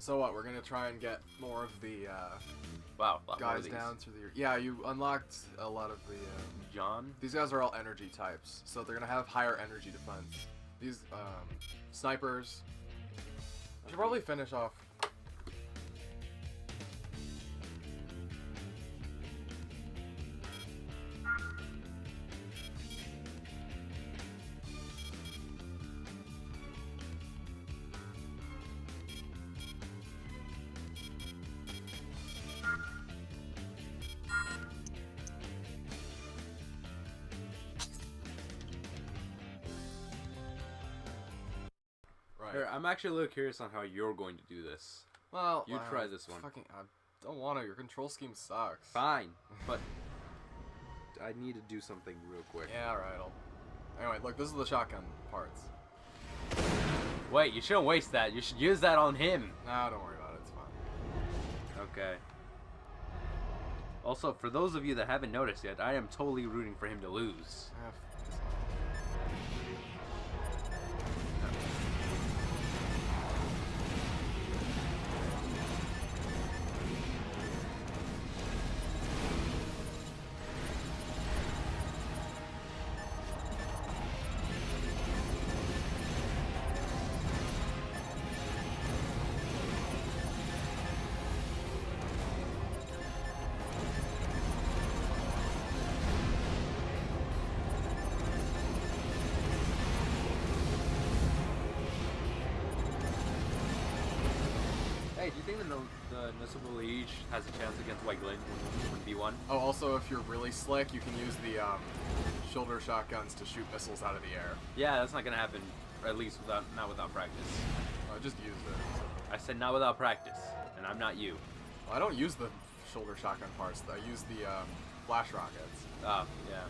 So what? We're gonna try and get more of the Wow, guys down through the. Yeah, you unlocked a lot of the. John. These guys are all energy types, so they're gonna have higher energy defense. These snipers. I should probably finish off. Here, I'm actually a little curious on how you're going to do this. Well, you try this one. Fucking, I don't want to. Your control scheme sucks. Fine, but I need to do something real quick. Yeah, alright. Anyway, look, this is the shotgun parts. Wait, you shouldn't waste that. You should use that on him. Nah, don't worry about it. It's fine. Okay. Also, for those of you that haven't noticed yet, I am totally rooting for him to lose. Hey, do you think the Municipal Liege has a chance against White Glint when V1? Oh, also, if you're really slick, you can use the shoulder shotguns to shoot missiles out of the air. Yeah, that's not gonna happen. Or at least not without practice. Just use it. I said not without practice, and I'm not you. Well, I don't use the shoulder shotgun parts. I use the flash rockets. Oh, yeah.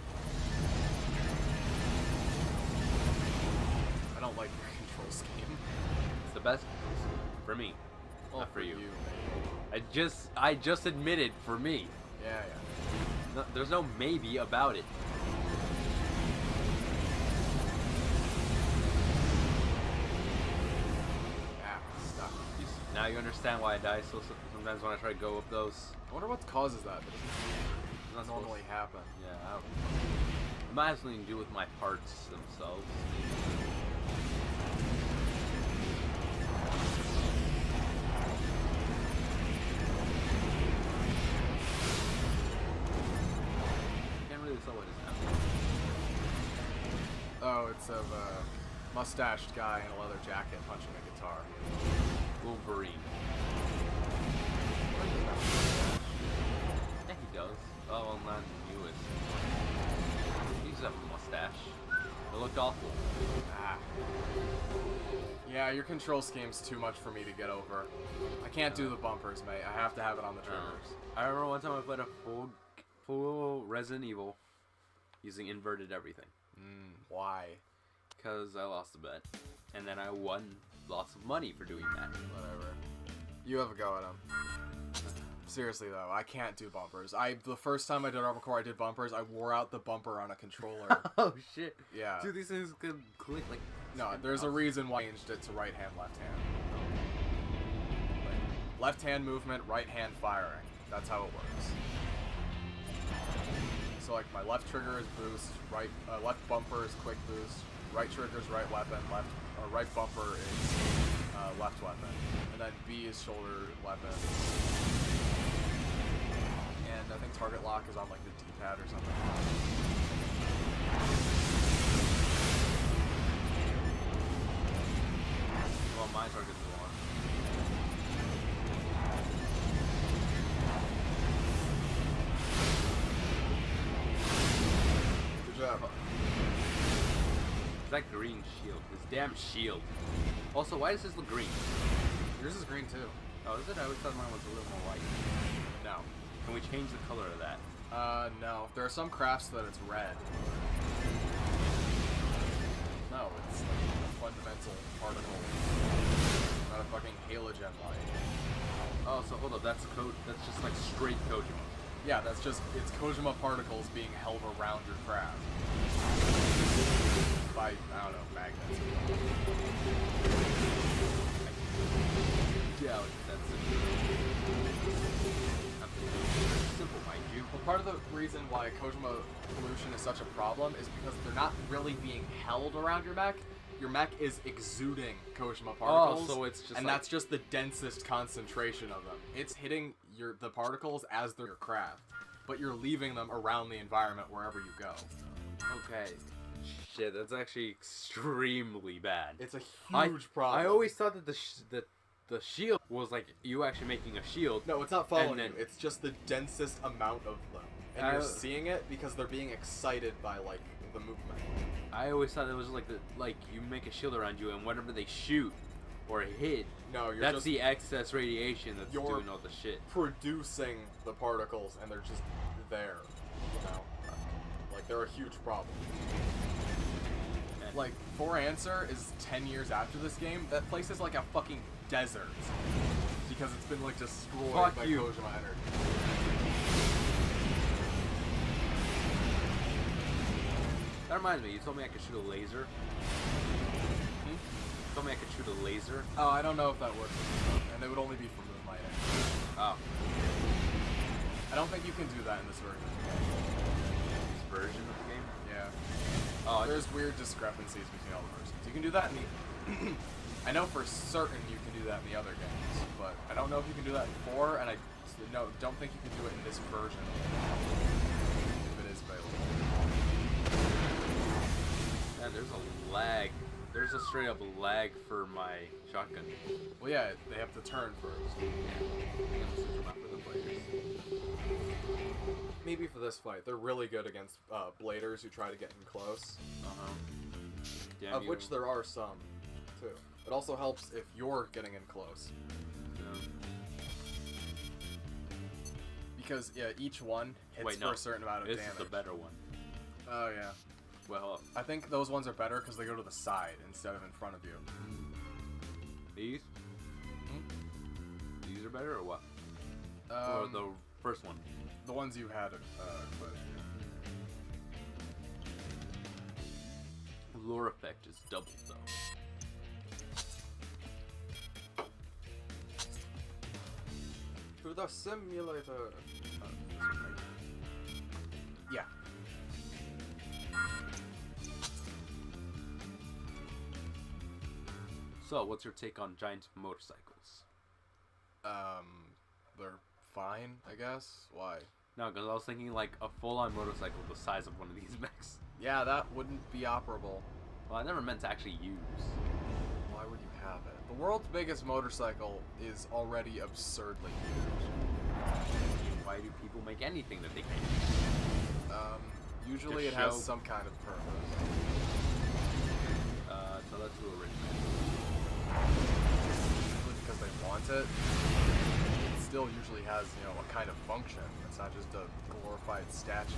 I don't like your control scheme. It's the best for me. Well, not for you. Maybe. I just admitted for me. Yeah, yeah. No, there's no maybe about it. Ah, stuck. Now you understand why I die so sometimes when I try to go up those. I wonder what causes that. That It's not doesn't normally happen. Yeah, I don't know. It might have something to do with my parts themselves. Can't really tell what is happening. Oh, it's of a mustached guy in a leather jacket punching a guitar. Wolverine. Yeah, he does. Oh, well, not the newest. He used to have a mustache. It looked awful. Ah. Yeah, your control scheme's too much for me to get over. I can't do the bumpers, mate. I have to have it on the triggers. I remember one time I played a full Resident Evil using inverted everything. Why? Because I lost a bet. And then I won lots of money for doing that. Whatever. You have a go at him. Seriously though, I can't do bumpers. The first time I did Armored Core, I did bumpers. I wore out the bumper on a controller. Oh shit! Yeah. Dude, these things could click like. No, there's a reason why I changed it to right hand, left hand. Like, left hand movement, right hand firing. That's how it works. So like my left trigger is boost, left bumper is quick boost, right trigger is right weapon, right bumper is left weapon, and then B is shoulder weapon. And I think target lock is on like the D-pad or something. Well, my target's the one. Good job. It's that green shield. This damn shield. Also, why does this look green? Yours is green too. Oh, is it? I always thought mine was a little more white. No. Can we change the color of that? No. There are some crafts that it's red. No, it's like a fundamental particle. Not a fucking halogen light. Oh, so hold up. That's code. That's just like straight Kojima. Yeah, it's Kojima particles being held around your craft. By, I don't know, magnets. Yeah, like that's simple, mind you. Well, part of the reason why Kojima pollution is such a problem is because they're not really being held around your mech. Your mech is exuding Kojima particles. Oh, so it's just and like... that's just the densest concentration of them. It's hitting the particles as they're your craft, but you're leaving them around the environment wherever you go. Okay. Shit, that's actually extremely bad. It's a huge problem. I always thought that the shield was like you actually making a shield. No, it's not following then, you. It's just the densest amount of them. And you're seeing it because they're being excited by, like, the movement. I always thought it was like you make a shield around you and whenever they shoot or hit, no, that's the excess radiation that's you're doing all the shit. Producing the particles and they're just there, you know? Like, they're a huge problem. And like, For Answer is 10 years after this game. That place is like a fucking desert. Because it's been, like, destroyed by Kojima energy. That reminds me, you told me I could shoot a laser. Hmm? You told me I could shoot a laser. Oh, I don't know if that works. And it would only be for moonlighting. Oh. I don't think you can do that in this version. This version of the game? Yeah. Oh, there's weird discrepancies between all the versions. You can do that in the... I know for certain you can do that in the other games, but I don't know if you can do that in 4, and I don't think you can do it in this version. If it is available. Yeah, there's a lag. There's a straight up lag for my shotgun. Well, yeah, they have to turn first. Yeah. For the players. Maybe for this fight. They're really good against bladers who try to get in close. Of which there are some, too. It also helps if you're getting in close. Yeah. Because, yeah, each one hits for a certain amount of damage. This is the better one. Oh, yeah. Well, I think those ones are better because they go to the side instead of in front of you. These? These are better or what? Or the first one? The ones you had but lure effect is doubled though. To the simulator. Yeah. So, what's your take on giant motorcycles? They're fine, I guess. Why? No, because I was thinking like a full-on motorcycle the size of one of these mechs. Yeah, that wouldn't be operable. Well, I never meant to actually use. Why would you have it? The world's biggest motorcycle is already absurdly huge. Why do people make anything that they can? Usually it has some kind of purpose. So let's do original. Usually because they want it. It still usually has, you know, a kind of function. It's not just a glorified statue.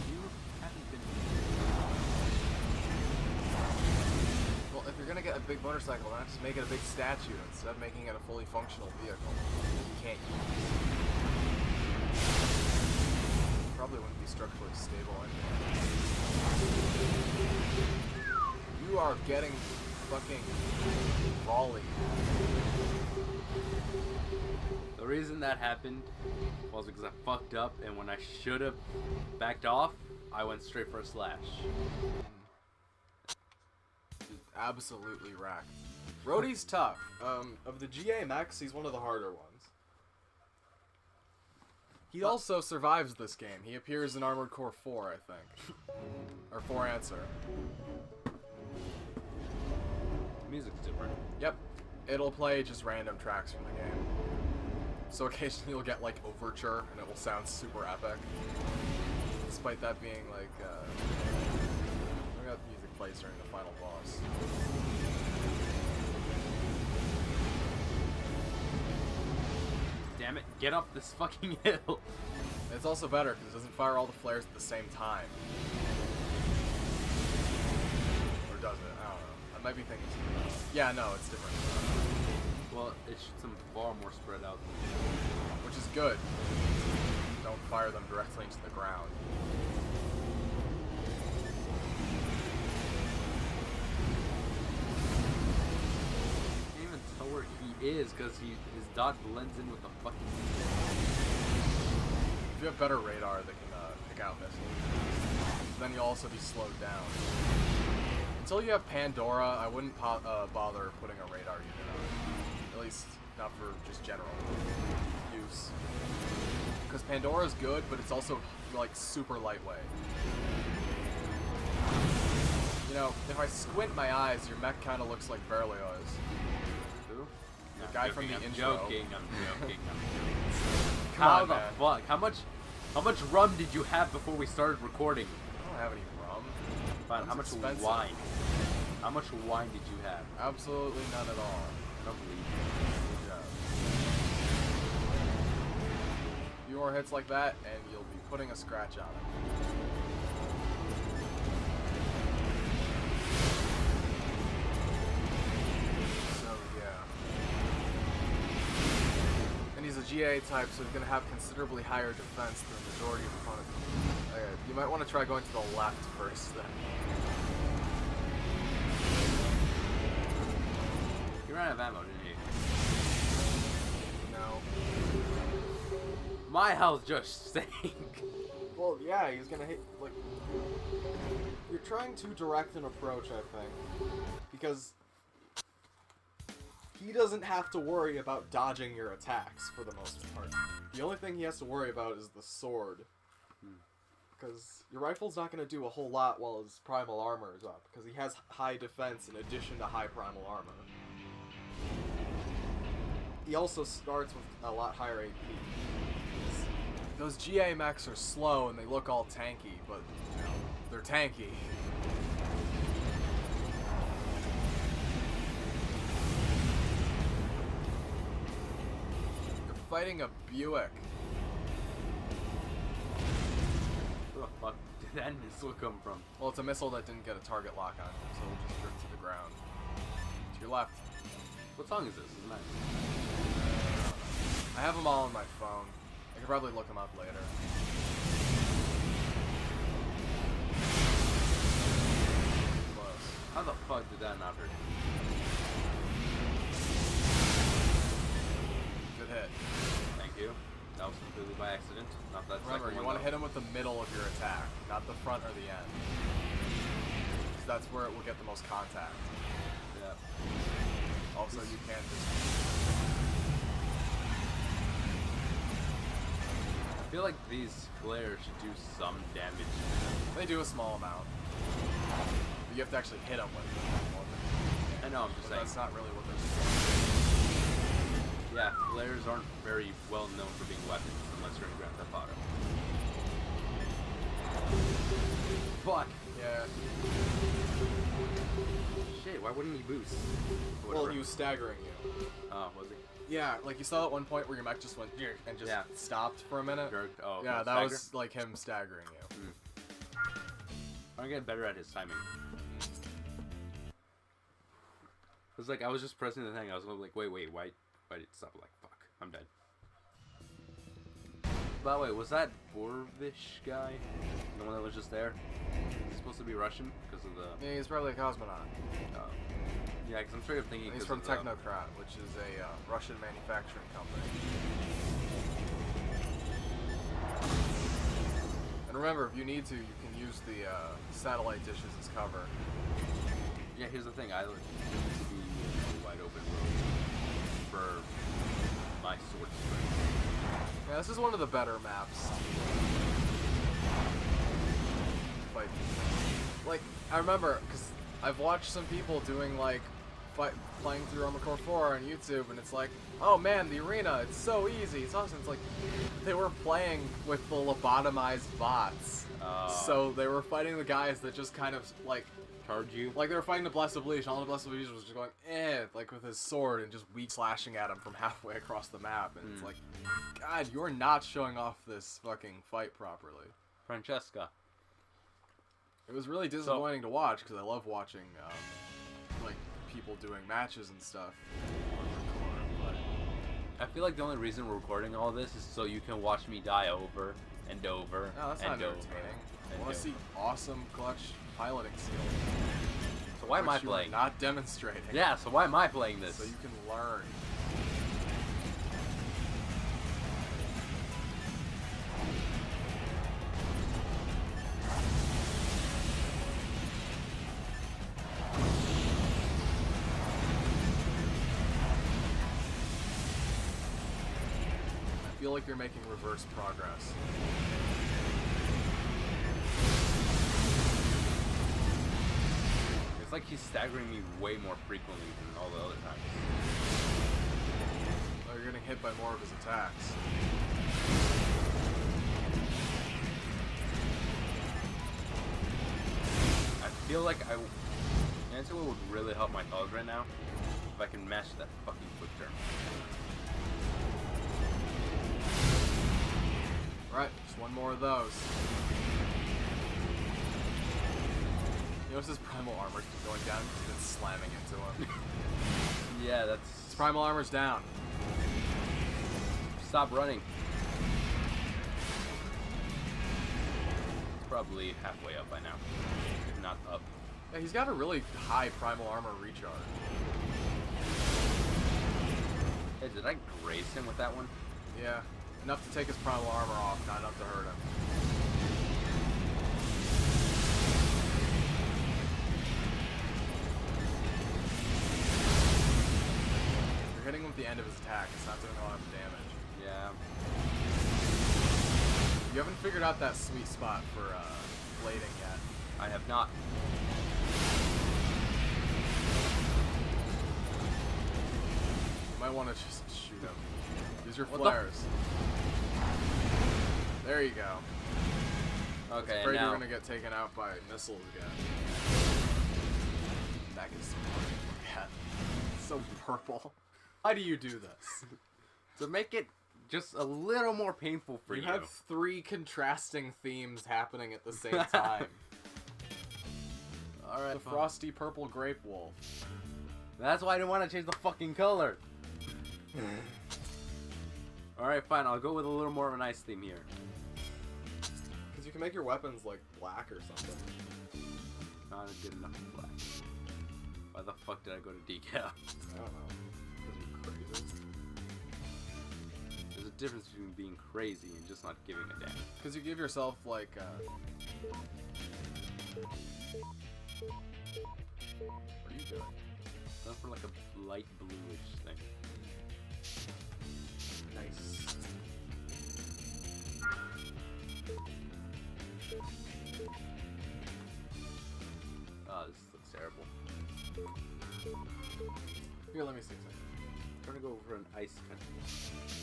You haven't been... Well, if you're gonna get a big motorcycle, why not just make it a big statue instead of making it a fully functional vehicle that you can't use? Probably wouldn't be structurally stable anyway. You are getting fucking volleyed. The reason that happened was because I fucked up, and when I should have backed off, I went straight for a slash. Absolutely racked. Rhodey's tough. Of the GA mechs, he's one of the harder ones. He also survives this game. He appears in Armored Core 4, I think. Or 4 Answer. The music's different. Yep. It'll play just random tracks from the game. So occasionally you'll get, like, Overture, and it will sound super epic. Despite that being, like, I got music plays during the final boss. Damn it, get up this fucking hill. It's also better because it doesn't fire all the flares at the same time. Or does it? I don't know. I might be thinking something else. Yeah, no, it's different. Well, it shoots them far more spread out. Which is good. Don't fire them directly into the ground. is, because his dodge blends in with the fucking... If you have better radar that can pick out missiles, then you'll also be slowed down. Until you have Pandora, I wouldn't bother putting a radar unit on. At least, not for just general use. Because Pandora's good, but it's also, like, super lightweight. You know, if I squint my eyes, your mech kind of looks like Berlioz. Who? The guy from the I'm intro. joking. Come How on, the man. fuck? How much rum did you have before we started recording? I don't have any rum. Fine, Rum's how much expensive. wine? How much wine did you have? Absolutely none at all. I don't believe you. Good job. A few more hits like that, and you'll be putting a scratch on it. So, yeah. And he's a GA type, so he's going to have considerably higher defense than the majority of opponents. Okay, you might want to try going to the left first, then. You ran out of ammo, didn't you? No. My health just sank. Well, yeah, he's gonna hit, like... You're trying too direct an approach, I think. Because... he doesn't have to worry about dodging your attacks, for the most part. The only thing he has to worry about is the sword. Because your rifle's not gonna do a whole lot while his primal armor is up. Because he has high defense in addition to high primal armor. He also starts with a lot higher AP. Those GA mechs are slow and they look all tanky, but you know, they're tanky. You're fighting a Buick. Where the fuck did that missile come from? Well, it's a missile that didn't get a target lock on it, so it'll just drift to the ground. To your left. What song is this? Isn't that? I have them all on my phone. I could probably look them up later. Close. How the fuck did that not hurt? Good hit. Thank you. That was completely by accident. Not that Remember, second you one, want to hit him with the middle of your attack, not the front or the end. 'Cause that's where it will get the most contact. Yeah. Also, you can just... I feel like these flares should do some damage. They do a small amount. But you have to actually hit them with them. I know, I'm just But saying. that's not really what they're supposed to Yeah, flares aren't very well known for being weapons unless you're in Grand Theft Auto. Fuck! do. Yeah. Shit, why wouldn't he boost? Well, Whatever. he was staggering you. Oh, was he? Yeah, like you saw at one point where your mech just went and just Yeah. stopped for a minute. Jerked. Oh, Yeah, no, that stagger? was like him staggering you. I'm gonna get better at his timing. Cause like I was just pressing the thing, I was like, wait, why did it stop? Like, fuck, I'm dead. By the way, was that Borvish guy the one that was just there? Is he supposed to be Russian because of the? Yeah, he's probably a cosmonaut. Yeah, because I'm straight up thinking He's 'cause from of the- Technocrat, which is a Russian manufacturing company. And remember, if you need to, you can use the satellite dishes as cover. Yeah, here's the thing. I like to be in a wide open road for my sword strength. Yeah, this is one of the better maps. Like, I remember, because I've watched some people doing, like, playing through Armored Core 4 on YouTube, and it's like, oh man, the arena, it's so easy, it's awesome. It's like, they were playing with the lobotomized bots. So they were fighting the guys that just kind of, like, Charge you? like they were fighting the Blessed Bleach, and all the Blessed Bleach was just going, like with his sword, and just weak slashing at him from halfway across the map, and it's like, God, you're not showing off this fucking fight properly. Francesca. It was really disappointing to watch, because I love watching, like, people doing matches and stuff. I feel like the only reason we're recording all this is so you can watch me die over and over No, that's and not over. entertaining. I and want to over. see awesome clutch piloting skills. So why am I which you are playing? not demonstrating. Yeah, so why am I playing this? So you can learn. feel like you're making reverse progress. It's like he's staggering me way more frequently than all the other times. Oh, you're getting hit by more of his attacks. I feel like Answer would really help my dog right now if I can mash that fucking quick turn. Right, just one more of those. You notice his primal armor keeps going down because he's been slamming into him. Yeah, that's... His primal armor's down. Stop running. It's probably halfway up by now, if not up. Yeah, he's got a really high primal armor recharge. Hey, did I graze him with that one? Yeah, enough to take his primal armor off, not enough to hurt him. You're hitting him with the end of his attack, it's not doing a lot of damage. Yeah. You haven't figured out that sweet spot for blading yet. I have not. You might want to just shoot him. Use your What the flares. There you go. I was Okay, afraid now... you were gonna get taken out by missiles again. That gets so funny to look at. It's so purple. Why do you do this? To make it just a little more painful for you. You have three contrasting themes happening at the same time. Alright, The frosty purple grape wolf. That's why I didn't want to change the fucking color. Alright, fine. I'll go with a little more of a nice theme here. Because you can make your weapons like black or something. Not good enough black. Why the fuck did I go to decal? I don't know. Because you're crazy. There's a difference between being crazy and just not giving a damn. Because you give yourself like what are you doing? Going for like a light bluish thing. Nice. Oh, this looks terrible. Here, let me see something. I'm trying to go for an ice kind of,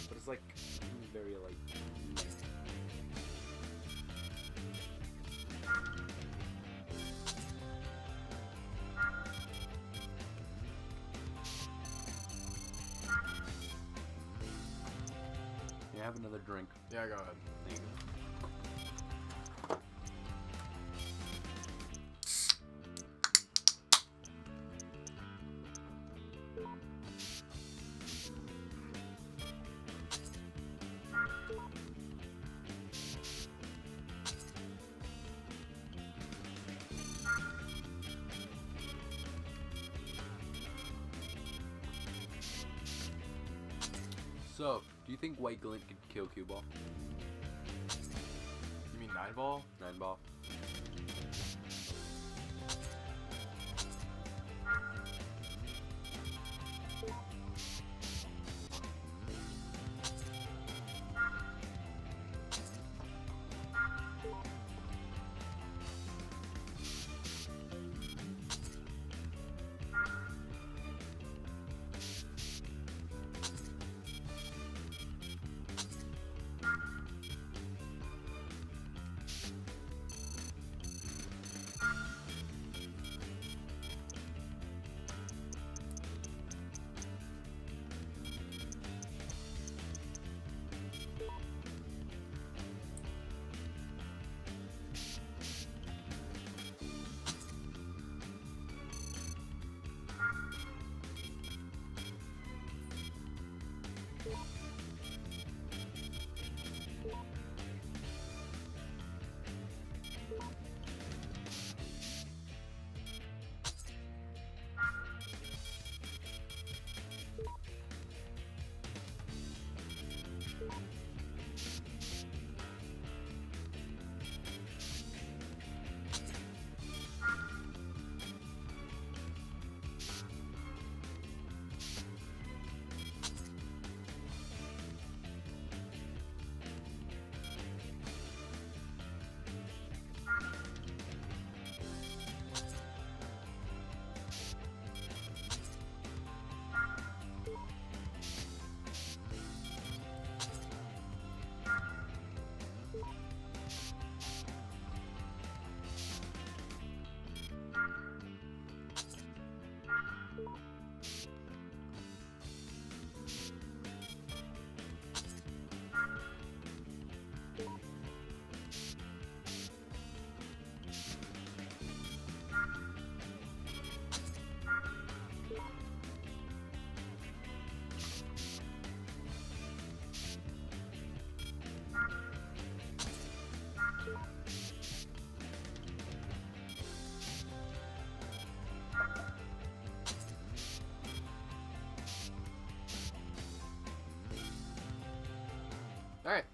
but it's like very like. Yeah, have another drink. Yeah, go ahead. There you go. So, do you think White Glint could kill Cue Ball? You mean 9-ball? 9-ball?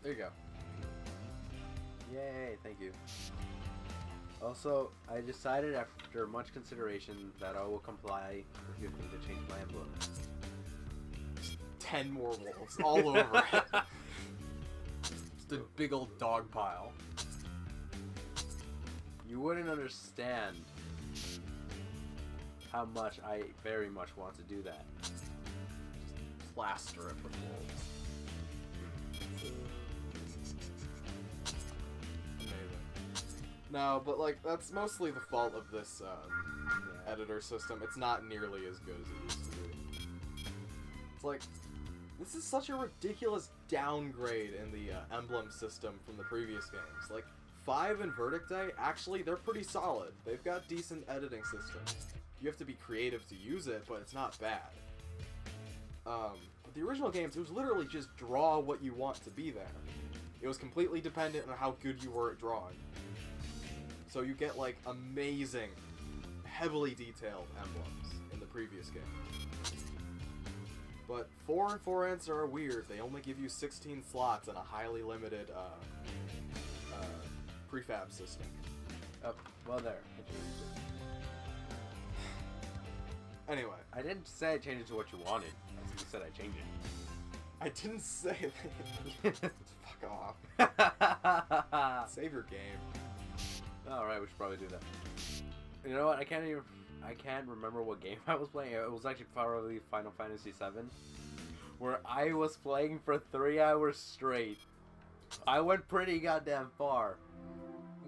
There you go. Yay, thank you. Also, I decided after much consideration that I will comply with your thing to change my emblem. 10 more wolves all over it. Just a big old dog pile. You wouldn't understand how much I very much want to do that. Just plaster it with wolves. Amazing. No, but like that's mostly the fault of this editor system. It's not nearly as good as it used to be. It's like this is such a ridiculous downgrade in the emblem system from the previous games. Like 5 and Verdict Day, actually they're pretty solid. They've got decent editing systems. You have to be creative to use it, but it's not bad. But the original games, it was literally just draw what you want to be there. It was completely dependent on how good you were at drawing. So you get like amazing, heavily detailed emblems in the previous game. But 4 and 4 are weird. They only give you 16 slots and a highly limited prefab system. Oh, well there. Anyway. I didn't say I changed it to what you wanted. I simply said I changed it. I didn't say that. Fuck off. Save your game. Alright, we should probably do that. You know what? I can't remember what game I was playing. It was actually probably Final Fantasy VII, where I was playing for 3 hours straight. I went pretty goddamn far.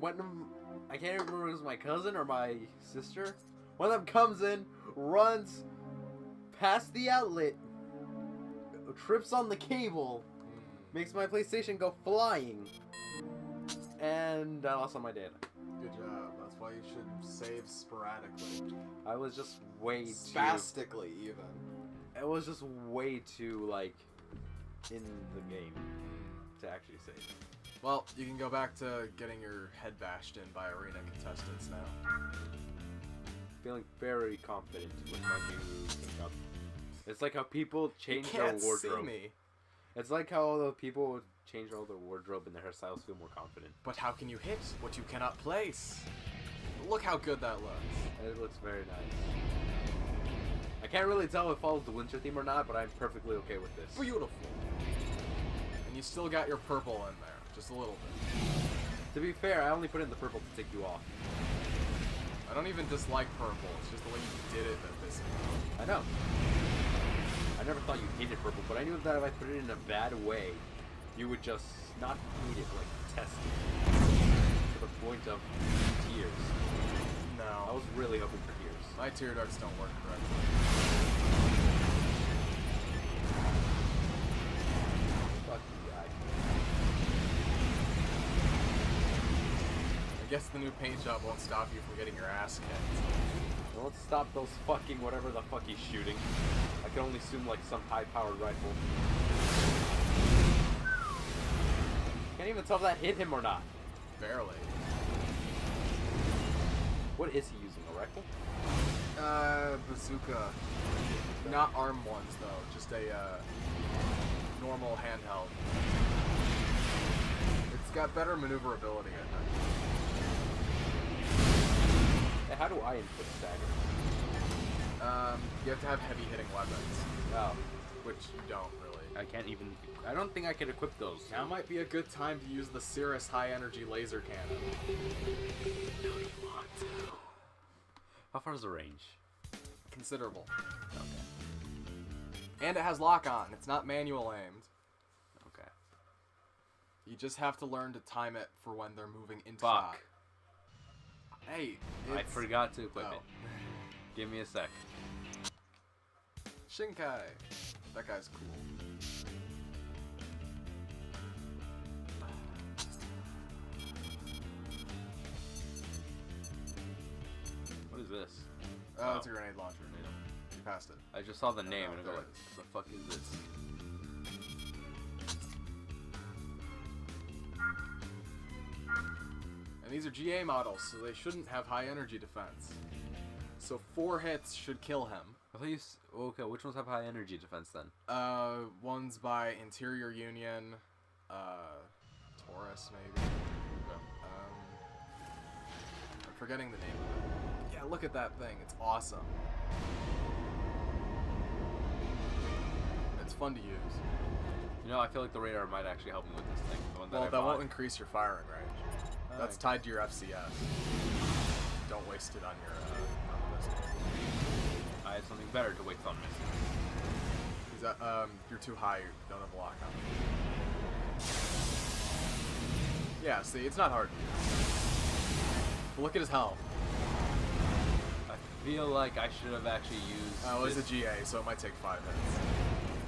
I can't remember if it was my cousin or my sister. One of them comes in, runs past the outlet, trips on the cable, makes my PlayStation go flying, and I lost all my data. Good job. That's why you should save sporadically. I was just way too... Spastically, even. It was just way too, like, in the game to actually save. Well, you can go back to getting your head bashed in by arena contestants now. Feeling very confident with my new pickup. It's like how people change you their can't wardrobe. See me. It's like how all the people change all their wardrobe and their hairstyles feel more confident. But how can you hit what you cannot place? Look how good that looks. It looks very nice. I can't really tell if it follows the winter theme or not, but I'm perfectly okay with this. Beautiful. And you still got your purple in there. Just a little bit. To be fair, I only put in the purple to take you off. I don't even dislike purple. It's just the way you did it that pisses me off. I know. I never thought you hated purple, but I knew that if I put it in a bad way, you would just not hate it, like test it. To the point of tears. No. I was really hoping for tears. My tear ducts don't work correctly. Fuck you, guy. I guess the new paint job won't stop you from getting your ass kicked. Don't stop those fucking whatever the fuck he's shooting. I can only assume like some high-powered rifle. Can't even tell if that hit him or not. Barely. What is he using? A rifle? Bazooka. Not armed ones though. Just a normal handheld. It's got better maneuverability, I think. Hey, how do I input stagger? You have to have heavy hitting weapons. Oh. Which you don't really. I can't even... I don't think I could equip those. Now might be a good time to use the Cirrus high energy laser cannon. No, you want to. How far is the range? Considerable. Okay. And it has lock on. It's not manual aimed. Okay. You just have to learn to time it for when they're moving into Fuck. shot. Hey, I forgot to equip Oh. it. Give me a sec. Shinkai. That guy's cool. What is this? Oh, it's a grenade launcher. You passed it. I just saw the name and I there go it like, is. what the fuck is this? And these are GA models, so they shouldn't have high energy defense. So 4 hits should kill him. I thought you... Okay, which ones have high energy defense then? One's by Interior Union, Taurus, maybe. Okay. I'm forgetting the name of it. Yeah, look at that thing. It's awesome. It's fun to use. You know, I feel like the radar might actually help me with this thing. The one that Well, I that bought. won't increase your firing range. That's tied to your FCS. Don't waste it on your on the missiles. I had something better to waste on missiles. Is that, you're too high. You don't have a lock on. Yeah, see, it's not hard to use. But look at his health. I feel like I should have actually used. Oh, it's a GA, so it might take 5 hits.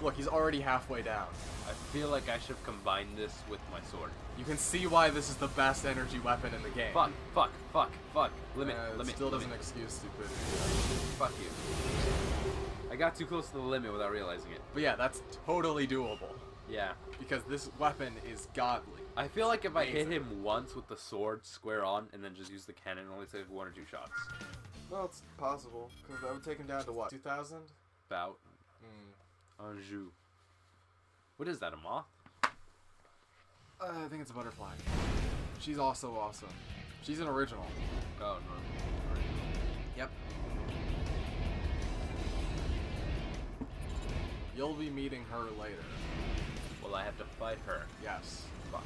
Look, he's already halfway down. I feel like I should have combined this with my sword. You can see why this is the best energy weapon in the game. Fuck, fuck, fuck, fuck. Limit, It limit, still limit. doesn't excuse stupidity. Fuck you. I got too close to the limit without realizing it. But yeah, that's totally doable. Yeah. Because this weapon is godly. I feel like if I hit Amazing. him once with the sword square on and then just use the cannon, it only takes 1 or 2 shots. Well, it's possible. Because that would take him down to what? 2,000? About. Anjou. What is that, a moth? I think it's a butterfly. She's also awesome. She's an original. Oh, no. Yep. You'll be meeting her later. Well, I have to fight her. Yes. Fuck.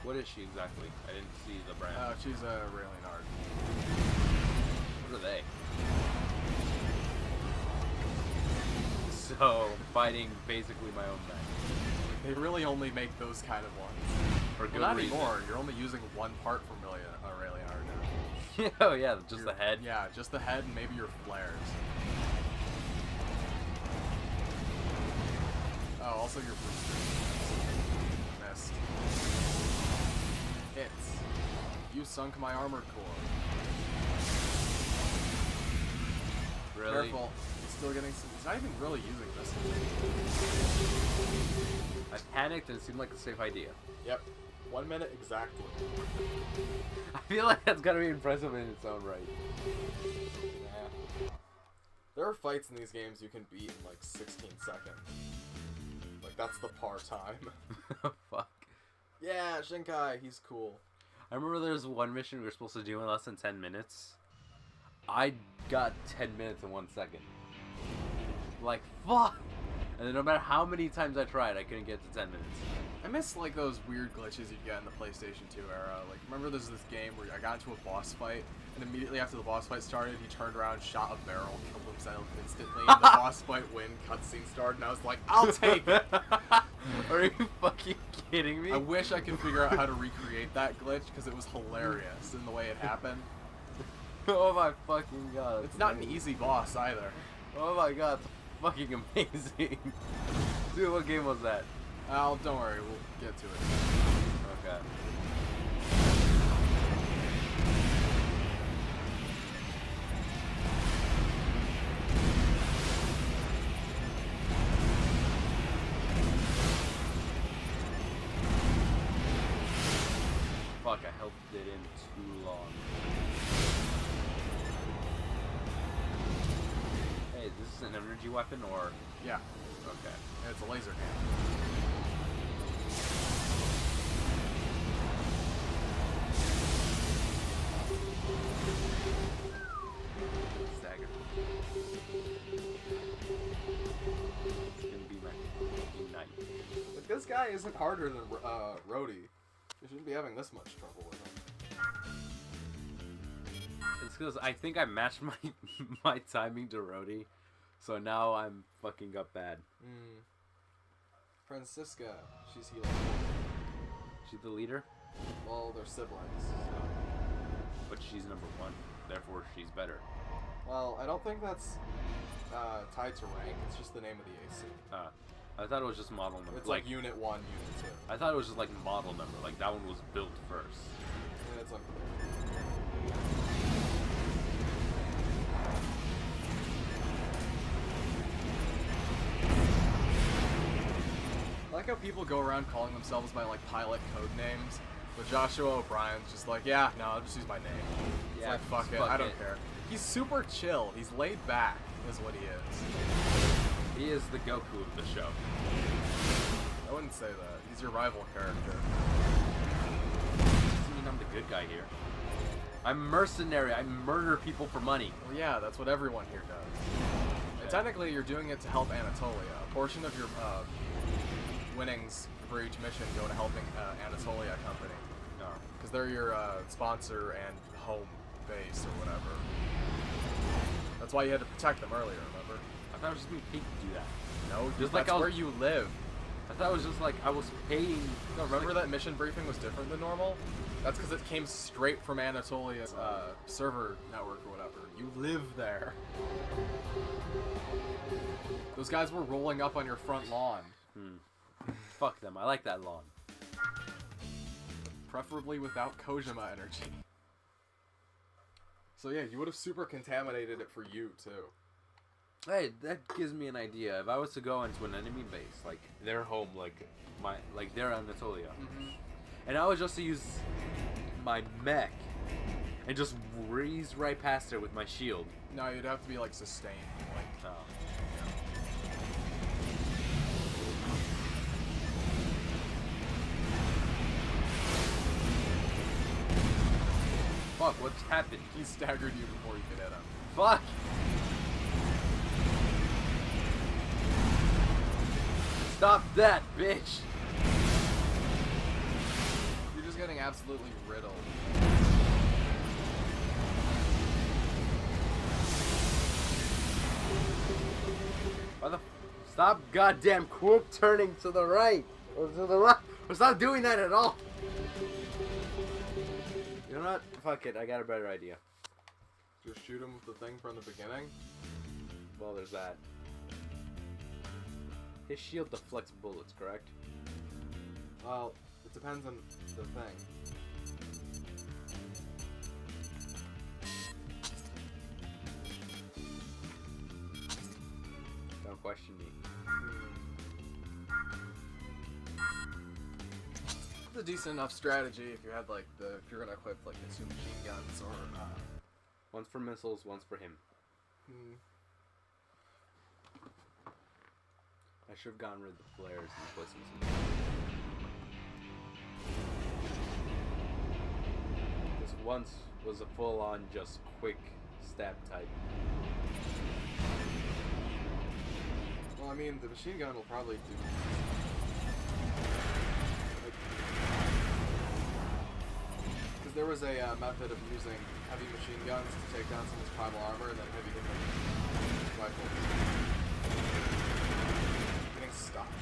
What is she exactly? I didn't see the brand. She's a Raelianard. What are they? So, fighting basically my own mech. They really only make those kind of ones. For good Not reason. anymore. You're only using one part from Raelianard now. Oh yeah, just the head. Yeah, just the head and maybe your flares. Oh, also your boosters. Missed. Hits. You sunk my armored core. Really? Careful. He's still getting some. He's not even really using this. I panicked and it seemed like a safe idea. Yep. 1 minute exactly. I feel like that's gotta be impressive in its own right. Nah. There are fights in these games you can beat in like 16 seconds. Like, that's the par time. Fuck. Yeah, Shinkai, he's cool. I remember there was one mission we were supposed to do in less than 10 minutes. I got 10 minutes in 1 second. Like, fuck! And then no matter how many times I tried, I couldn't get to 10 minutes. I miss, like, those weird glitches you'd get in the PlayStation 2 era. Like, remember there's this game where I got into a boss fight, and immediately after the boss fight started, he turned around, shot a barrel, killed himself instantly, and the boss fight win cutscene started, and I was like, I'll take it! Are you fucking kidding me? I wish I could figure out how to recreate that glitch, because it was hilarious in the way it happened. Oh my fucking god. It's not an easy boss, either. Oh my god, it's fucking amazing. Dude, what game was that? Al, don't worry, we'll get to it. Okay. Fuck, I held it in too long. Hey, is this an energy weapon or? Yeah, Okay. and it's a laser cannon. Stagger. It's gonna be my fucking night. But this guy isn't harder than Rhodey. You shouldn't be having this much trouble with him. It's because I think I matched my my timing to Rhodey, so now I'm fucking up bad. Francisca, she's healing. She's the leader, Well, they're siblings. but she's number 1, therefore she's better. Well, I don't think that's tied to rank. It's just the name of the AC. I thought it was just model number. It's like Unit 1, Unit 2. I thought it was just like model number, like that one was built first. And it's unclear. I like how people go around calling themselves by like pilot code names, but Joshua O'Brien's just like, yeah, no, I'll just use my name. It's Yeah, like, fuck it, fuck I don't it. care. He's super chill, he's laid back. is what he is. He is the Goku of the show. I wouldn't say that. He's your rival character. Doesn't mean I'm the good guy here. I'm mercenary. I murder people for money. Well, yeah, that's what everyone here does. And technically, you're doing it to help Anatolia. A portion of your winnings for each mission go to helping Anatolia Company. Because they're your sponsor and home base or whatever. That's why you had to protect them earlier, remember? I thought it was just being paid to do that. No, Just that's like where you live. I thought it was just like I was paying. No, remember that mission briefing was different than normal? That's because it came straight from Anatolia's server network or whatever. You live there. Those guys were rolling up on your front lawn. Fuck them. I like that lawn. Preferably without Kojima energy. So yeah, you would have super contaminated it for you too. Hey, that gives me an idea. If I was to go into an enemy base, like their home, like their Anatolia, and I was just to use my mech and just breeze right past it with my shield. No, you'd have to be like sustained. Like, Fuck, what's happened? he staggered you before you could hit him. Fuck! Stop that, bitch! You're just getting absolutely riddled. Why the stop goddamn quick turning to the right! Or to the left! Or stop doing that at all! You know what? Fuck it, I got a better idea. Just shoot him with the thing from the beginning? Well, there's that. His shield deflects bullets, correct? Well, it depends on the thing. Don't question me. It's a decent enough strategy if you had like if you're gonna equip like the two machine guns or One's for missiles, one's for him. I should have gotten rid of the flares and put some. This once was a full-on just quick stab type. well, I mean, the machine gun will probably do. Because there was a method of using heavy machine guns to take down someone's primal armor and then heavy hit rifles. Getting stopped.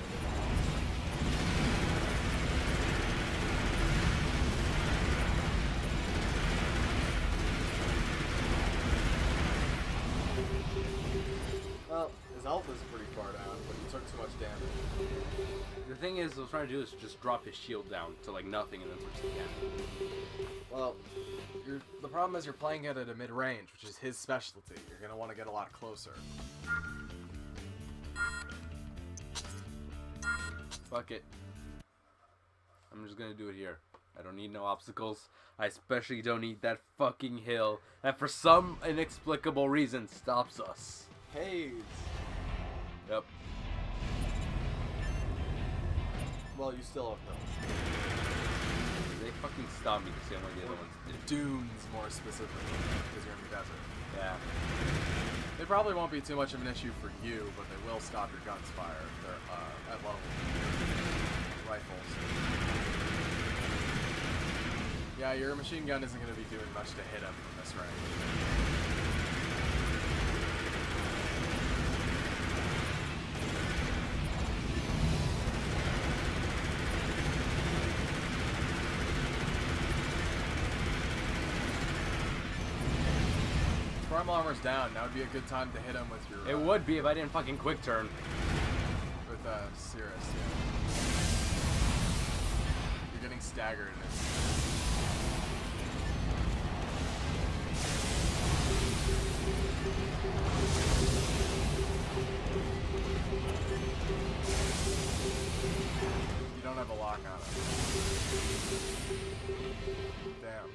Well, his health is pretty far down, but he took too much damage. The thing is, what I was trying to do is just drop his shield down to like nothing and then switch again. Well, the problem is you're playing it at a mid-range, which is his specialty. You're going to want to get a lot closer. Fuck it. I'm just gonna do it here. I don't need no obstacles. I especially don't need that fucking hill that for some inexplicable reason stops us. Haze! Yep. Well, you still have hills. They fucking stopped me the same way the other ones did. Dunes, more specifically, because you're in the desert. Yeah. They probably won't be too much of an issue for you, but they will stop your guns fire if they're at level rifles. Yeah, your machine gun isn't going to be doing much to hit him from this range. Primal armor's down. Now would be a good time to hit him with your. It would be if I didn't fucking quick turn. With Cirrus, yeah. You're getting staggered. You don't have a lock on it. Damn.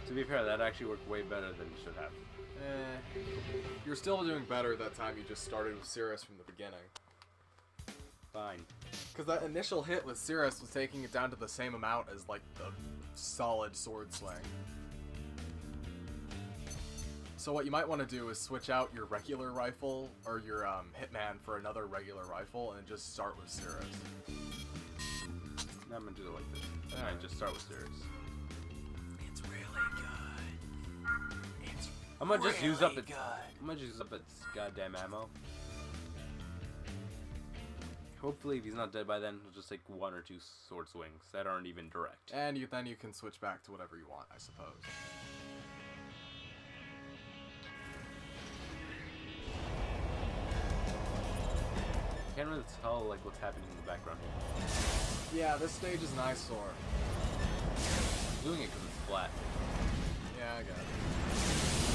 To be fair, that actually worked way better than it should have. You're still doing better that time you just started with Cirrus from the beginning. Fine. Because that initial hit with Cirrus was taking it down to the same amount as, like, the solid sword swing. So what you might want to do is switch out your regular rifle, or your Hitman for another regular rifle, and just start with Cirrus. No, I'm gonna do it like this. Alright, just start with Cirrus. It's really good. It's I'm gonna just use up really its. good. I'm gonna just use up its goddamn ammo. Hopefully, if he's not dead by then, he'll just take 1 or 2 sword swings that aren't even direct. And then you can switch back to whatever you want, I suppose. I can't really tell like what's happening in the background here. Yeah, this stage is an eyesore. I'm doing it because it's flat. Yeah, I got it.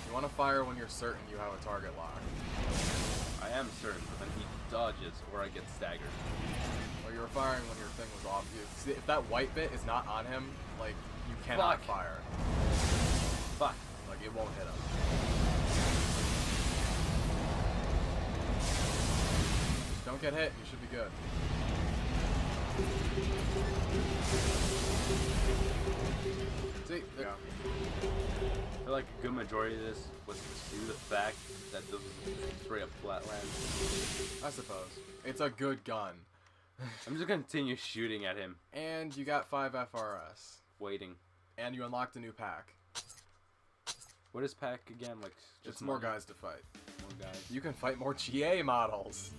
You want to fire when you're certain you have a target lock. I am certain, but then he dodges or I get staggered. Or you were firing when your thing was off. See, if that white bit is not on him, like, you cannot fire. Fuck. Like, it won't hit him. Don't get hit, you should be good. See, there you go. I feel like a good majority of this was due to the fact that this was straight up flatland. I suppose. It's a good gun. I'm just gonna continue shooting at him. And you got 5 FRS. Waiting. And you unlocked a new pack. What is pack again? Like just It's more guys to fight. More guys. You can fight more GA models.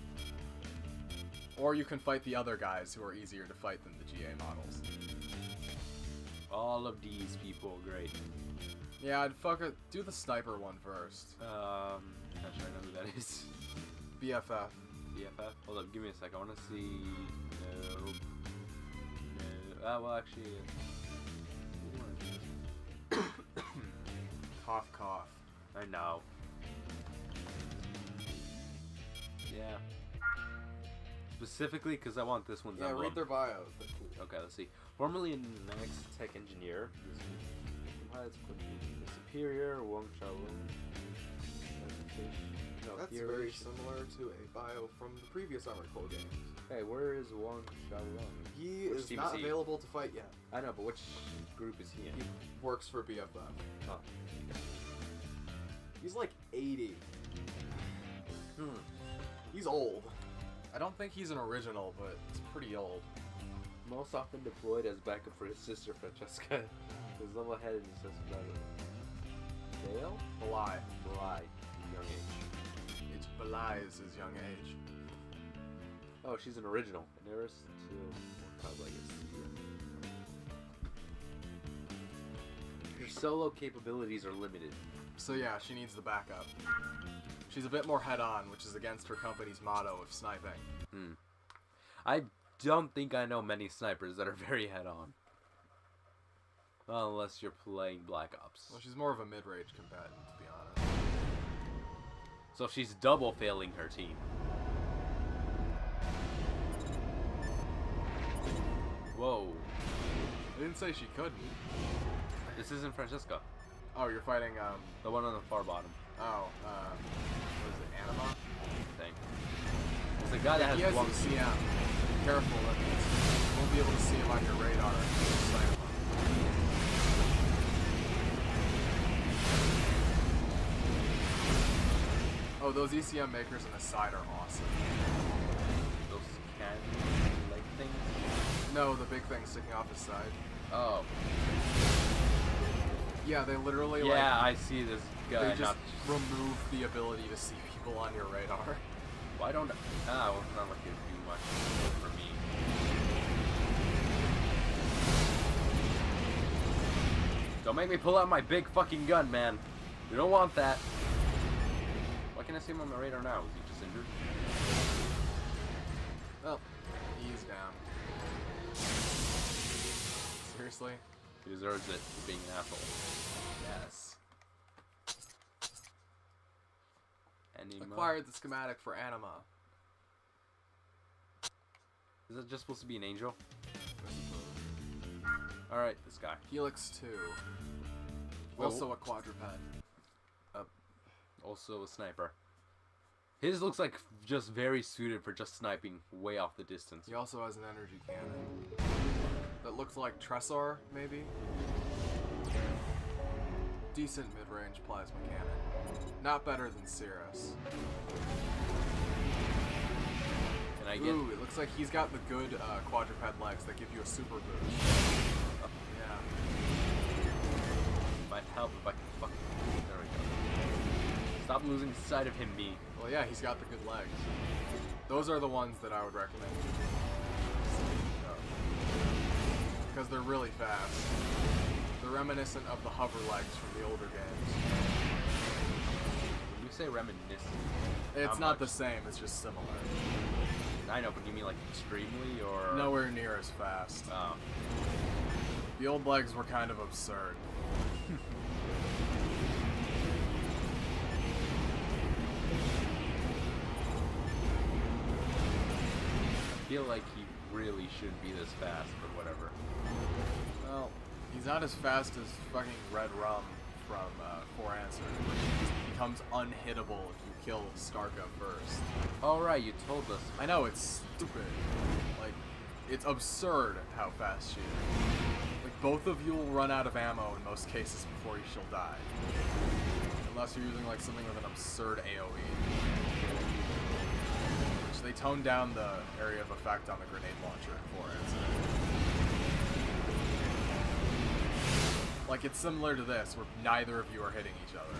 Or you can fight the other guys who are easier to fight than the GA models. All of these people, great. Yeah, I'd do the sniper one first. Not sure I know who that is. BFF. BFF? Hold up, give me a sec. I want to see. No. No. Well, actually. Cough, cough. I know. Yeah. Specifically because I want this one's Yeah, emblem. read their bios. They're cool. Okay, let's see. Formerly a Next Tech Engineer. Superior, Wong Shaolin. No, That's here very is- similar to a bio from the previous Armored Core games. Hey, where is Wong Shaolin? He Which is team not is he? available to fight yet. I know, but which group is he in? He works for BFF. Oh. He's like 80. He's old. I don't think he's an original, but it's pretty old. Most often deployed as backup for his sister Francesca. His level-headed and says better. Dale? Belai. Bly. Young age. It belies his young age. Oh, she's an original. An heiress to Cloud Legacy. Her solo capabilities are limited. So yeah, she needs the backup. She's a bit more head-on, which is against her company's motto of sniping. I don't think I know many snipers that are very head-on. Well, unless you're playing Black Ops. Well, she's more of a mid-range combatant, to be honest. So she's double failing her team. Whoa. I didn't say she couldn't. This isn't Francesca. Oh, you're fighting, The one on the far bottom. what is it, Anima? Thing. It's the guy that He has has one. ECM. Be careful, that means you won't be able to see him on your radar. Oh, those ECM makers on the side are awesome. Those can leg things? No, the big thing sticking off his side. Oh. Yeah, they literally Yeah, I see this guy. they just not... remove the ability to see people on your radar. Why don't I... Ah, well, it's not like it'd do much for me. Don't make me pull out my big fucking gun, man. You don't want that. Why can't I see him on my radar now? Is he just injured? Well, he's down. Seriously? He deserves it for being an asshole. Yes. Anima. Acquired the schematic for Anima. Is it just supposed to be an angel? Alright, this guy. Helix 2. Well, Also a quadruped. Also a sniper. His looks like just very suited for just sniping way off the distance. He also has an energy cannon. That looks like Tresor, maybe? Decent mid-range plasma cannon. Not better than Cirrus. Can I get... Ooh, it looks like he's got the good quadruped legs that give you a super boost. Oh, Yeah. might help if I can fucking... There we go. Stop losing sight of him, me. Well, yeah, he's got the good legs. Those are the ones that I would recommend. Because they're really fast. They're reminiscent of the hover legs from the older games. When you say reminiscent... It's how not much? the same, it's just similar. I know, but you mean like extremely, or... Nowhere near as fast. Oh. The old legs were kind of absurd. I feel like he really shouldn't be this fast, but whatever. Well, he's not as fast as fucking Red Rum from Four Answer. He just becomes unhittable if you kill Skarka first. Alright, you told us. I know, it's stupid. Like, it's absurd how fast she is. Like, both of you will run out of ammo in most cases before she'll die. Unless you're using, like, something with an absurd AoE. Which they toned down the area of effect on the grenade launcher in 4 Answer. Like, it's similar to this, where neither of you are hitting each other.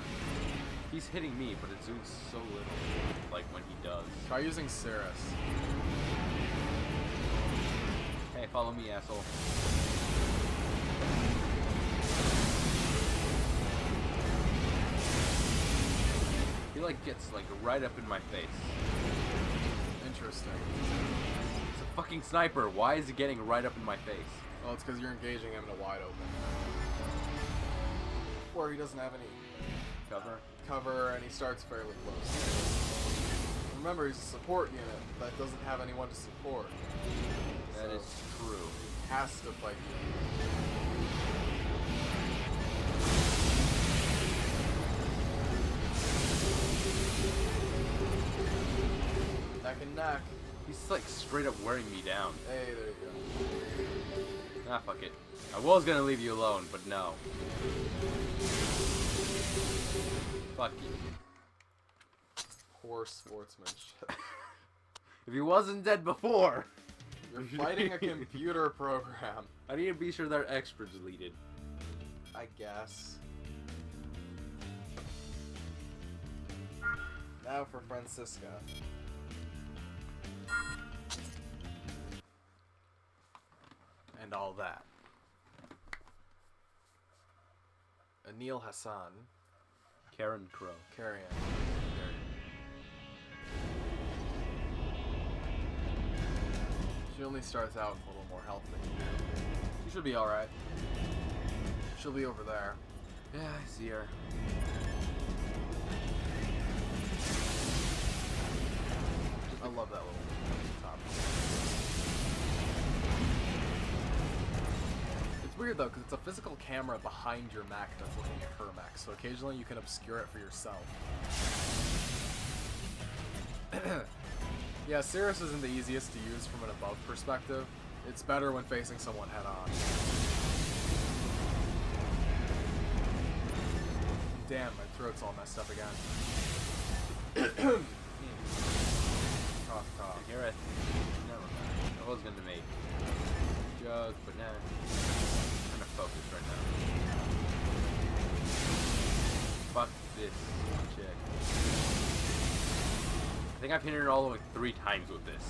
He's hitting me, but it's doing so little. Like when he does. Try using Cirrus. Hey, follow me, asshole. He like gets like right up in my face. Interesting. It's a fucking sniper. Why is he getting right up in my face? Well, it's because you're engaging him in a wide open. Where he doesn't have any cover, and he starts fairly close. Remember, he's a support unit that doesn't have anyone to support. That is true. He has to fight you. Neck and neck. He's like straight up wearing me down. Hey, there you go. Ah, fuck it. I was gonna leave you alone, but no. Fuck you. Poor sportsmanship. If he wasn't dead before! You're fighting a computer program. I need to be sure they're extra deleted. I guess. Now for Francisca. And all that. Anil Hassan. Karen Crow. Carrion. She only starts out with a little more health than you do. You should be alright. She'll be over there. Yeah, I see her. I love that little top. It's weird though, because it's a physical camera behind your mech that's looking at her mech, so occasionally you can obscure it for yourself. Yeah, Cirrus isn't the easiest to use from an above perspective. It's better when facing someone head on. Damn, my throat's all messed up again. Cough, cough. I hear it. Never mind. I was gonna make a joke, but nah. I'm trying to focus right now. Fuck this chick. I think I've hit her all like 3 times with this.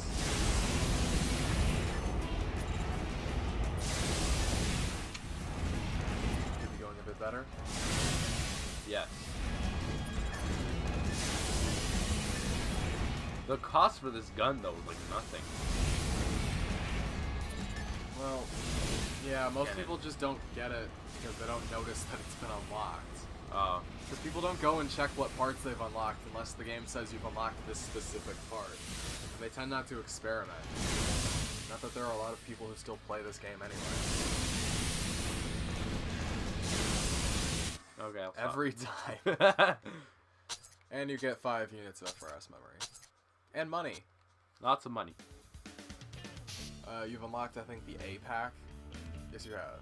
Could be going a bit better. Yes. The cost for this gun though was like nothing. Well, Yeah, most Cannon. people just don't get it because they don't notice that it's been unlocked. Oh. Because people don't go and check what parts they've unlocked unless the game says you've unlocked this specific part. And they tend not to experiment. Not that there are a lot of people who still play this game anyway. Okay, I'll stop. Every time. And you get 5 units of FRS memory. And money. Lots of money. You've unlocked, I think, the A pack. Yes, you have.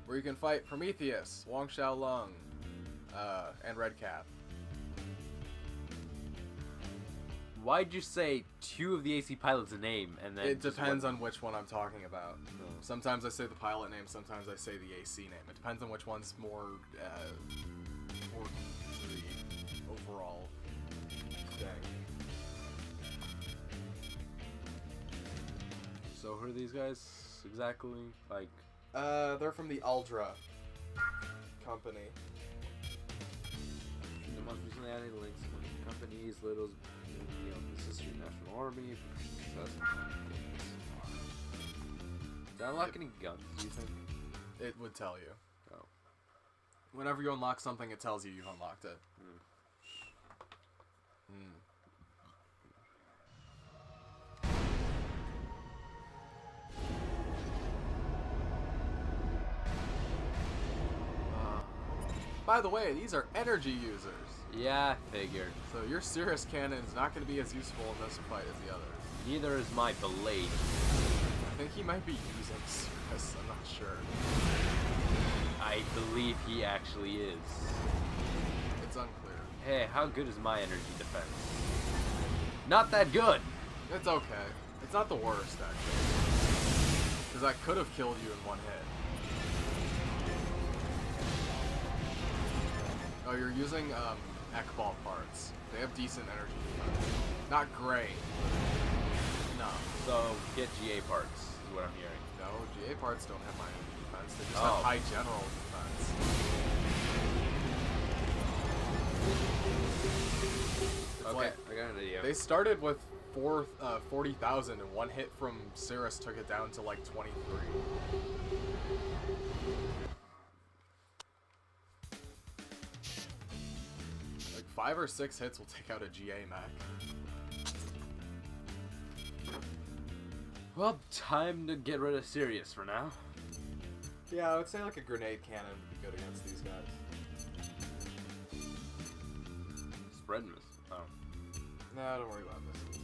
Where you can fight Prometheus, Wong Xiao Lung, and Red Cap. Why'd you say 2 of the AC pilots' name and then? It just depends one? on which one I'm talking about. Sometimes I say the pilot name, sometimes I say the AC name. It depends on which one's more important to the overall thing. So who are these guys exactly? Like, They're from the Aldra company. the most recently added links among companies, Little's, this is your national army. Did I unlock any guns, do you think? It would tell you. Oh. Whenever you unlock something, it tells you you've unlocked it. By the way, these are energy users. Yeah, I figured. So your Cirrus cannon is not going to be as useful in this fight as the others. Neither is my blade. I think he might be using Cirrus, I'm not sure. I believe he actually is. It's unclear. Hey, how good is my energy defense? Not that good! It's okay. It's not the worst, actually. Because I could have killed you in one hit. Oh, you're using Ekball parts. They have decent energy defense. Not great. No. So, get GA parts, is what I'm hearing. No, GA parts don't have my energy defense. They just have high general defense. It's Okay, like, I got an idea. they started with 40,000 and one hit from Cirrus took it down to like 23. Like 5 or 6 hits will take out a GA mech. Well, time to get rid of Sirius for now. Yeah, I would say like a grenade cannon would be good against these guys. Spread miss. Oh. Nah, don't worry about missiles.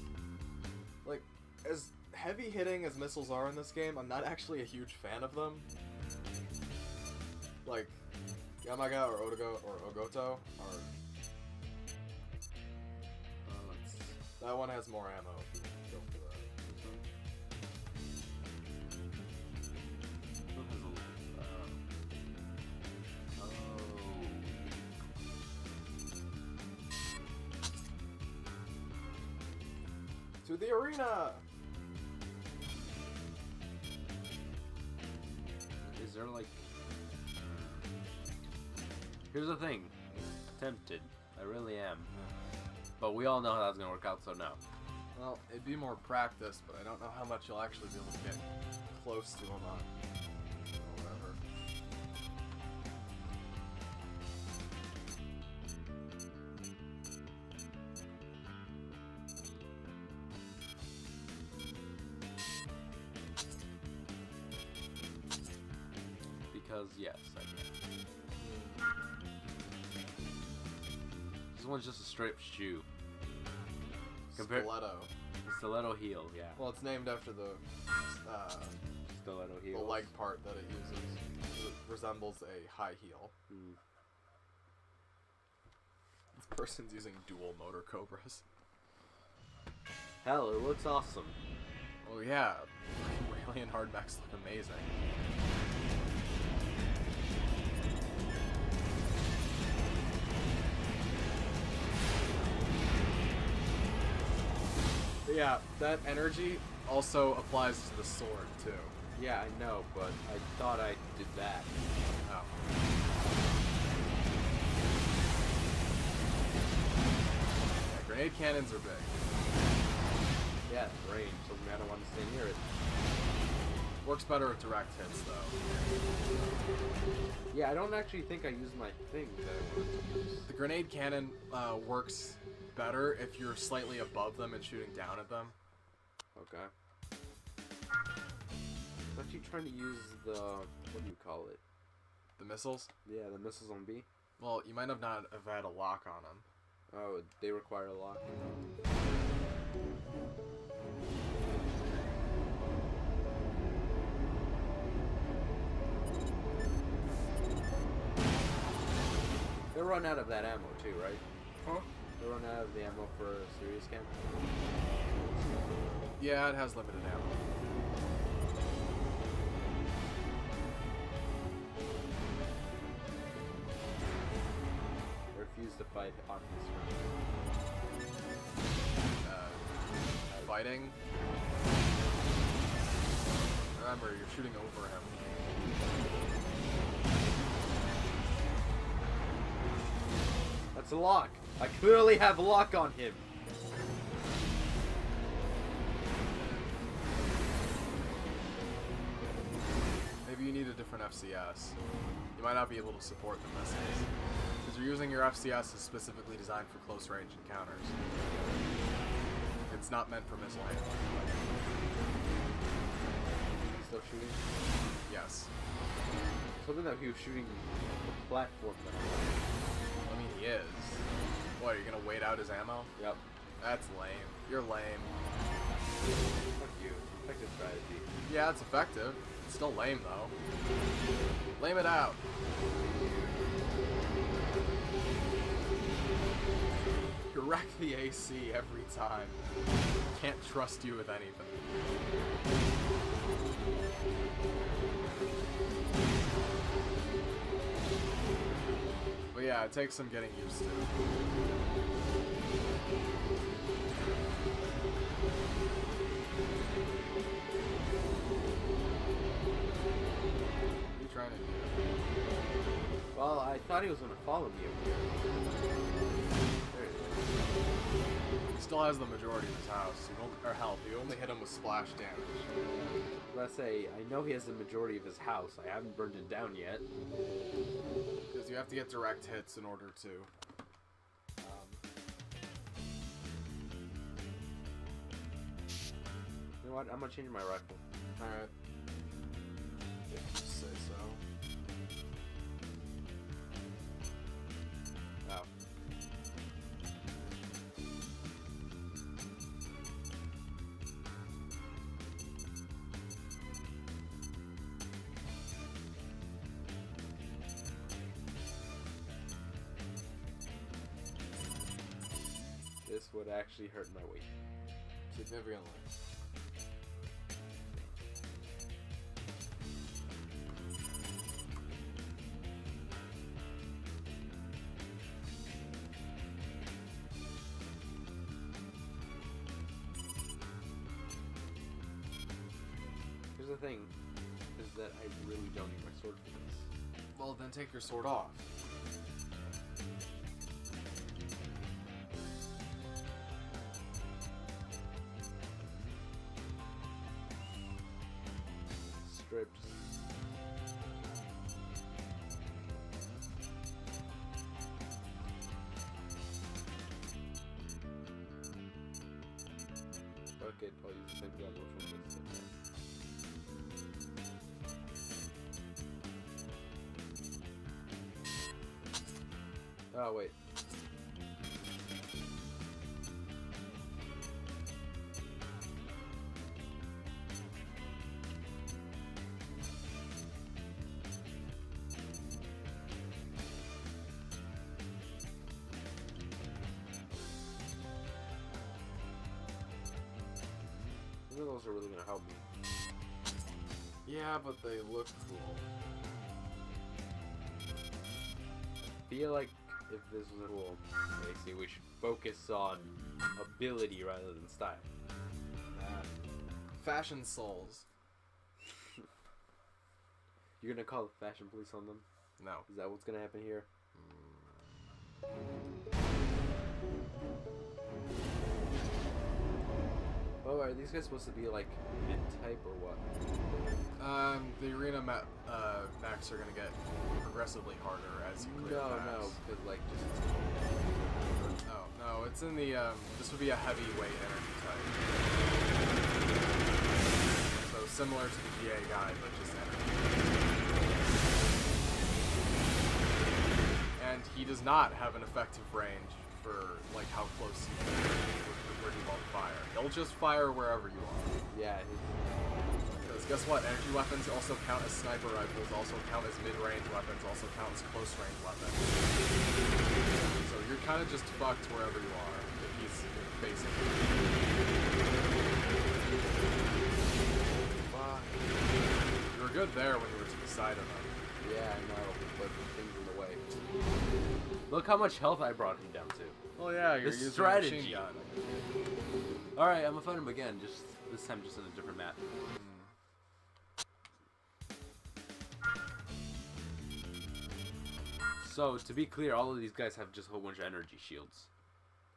Like, as heavy hitting as missiles are in this game, I'm not actually a huge fan of them. Like, Yamaga or Otogo or Ogoto are... that one has more ammo if you go for that. To the arena! Is there like... Here's the thing. Tempted. I really am. But we all know how that's gonna work out, so no. Well, it'd be more practice, but I don't know how much you'll actually be able to get close to him on. Whatever. Because, yes, I can. This one's just a straight shoe. Stiletto. The stiletto heel, yeah. Well, it's named after the Stiletto the heel. leg part that it uses. It resembles a high heel. Hmm. This person's using dual motor cobras. Hell, it looks awesome. Oh yeah, fucking Raelian hard mechs look amazing. But yeah, that energy also applies to the sword too. Yeah, I know, but I thought I did that. Oh. Yeah, grenade cannons are big. Yeah, range, so I don't want to stay near it. Works better with direct hits, though. Yeah, I don't actually think I used my thing that I wanted to use. The grenade cannon works better if you're slightly above them and shooting down at them. Okay. I'm actually trying to use the... what do you call it? The missiles? Yeah, the missiles on B. Well, you might have not have had a lock on them. Oh, they require a lock. They run out of that ammo too, right? Huh? They run out of the ammo for serious cam. Yeah, it has limited ammo. I refuse to fight Optimus Fighting. Remember, you're shooting over him. That's a lock. I clearly have a lock on him. Maybe you need a different FCS. You might not be able to support the missiles. Because you're using your FCS is specifically designed for close range encounters. It's not meant for missile handling. He's still shooting? Yes. Something that he was shooting the platform that I'm I mean, he is. What, you're gonna wait out his ammo? on. Yep. That's lame. You're lame. Fuck you. Effective strategy. Yeah, it's effective. It's still lame, though. Lame it out. You wreck the AC every time. Can't trust you with anything. But yeah, it takes some getting used to. What are you trying to do? Well, I thought he was gonna follow me over here. There he is. He still has the majority of his house. You don't, or help, you only hit him with splash damage. Let's say, I know he has the majority of his house. I haven't burned it down yet. Because you have to get direct hits in order to. You know what? I'm gonna change my rifle. Alright. If you say so. Oh. This would actually hurt my weight. Significantly. Here's the thing, is that I really don't need my sword for this. Well, then take your sword off. Stripped. Okay, I'll use the same level from this. Oh, wait. None of those are really gonna help me. Yeah, but they look cool. I feel like if this was a rule, basically we should focus on ability rather than style. Fashion souls. You're gonna call the fashion police on them? No. Is that what's gonna happen here? Oh, are these guys supposed to be like mid-type or what? The arena mechs are gonna get progressively harder as you clear No, because like just. Oh, no, it's in the, this would be a heavyweight energy type. So similar to the GA guide, but just energy. And he does not have an effective range for, like, how close you can where he won't fire. He'll just fire wherever you are. Yeah. Because guess what? Energy weapons also count as sniper rifles, also count as mid-range weapons, also count as close-range weapons. So you're kind of just fucked wherever you are, if he's facing you. Fuck. You were good there when you were to the side of him. Yeah, I know, but the thing's in the way. Look how much health I brought him down to. Well, yeah, you're using a machine gun. Alright, I'm gonna fight him again, just this time just on a different map. So, to be clear, all of these guys have just a whole bunch of energy shields.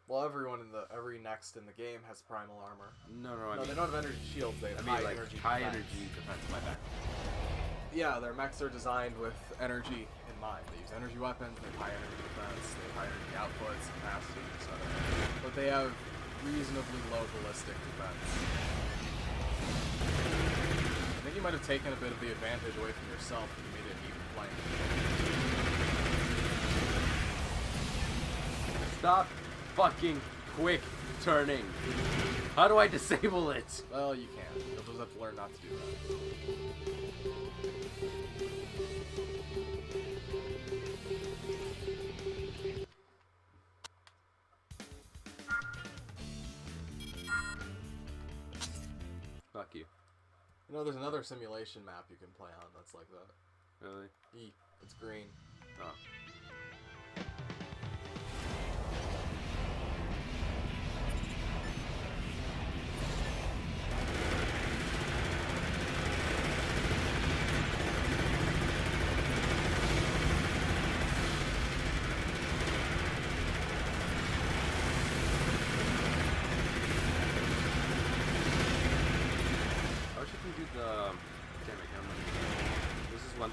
Well, every next in the game has primal armor. No, they don't have energy shields. They have like high defense. energy defense. My bad. Yeah, their mechs are designed with energy in mind. They use energy weapons. They have high energy defense. They have high energy outputs, capacity, etc. But they have reasonably low ballistic defense. I think you might have taken a bit of the advantage away from yourself when you made it even playing. Stop fucking quick turning. How do I disable it? Well, you can. You'll just have to learn not to do that. Fuck you. You know, there's another simulation map you can play on that's like that. Really? E. It's green. Oh.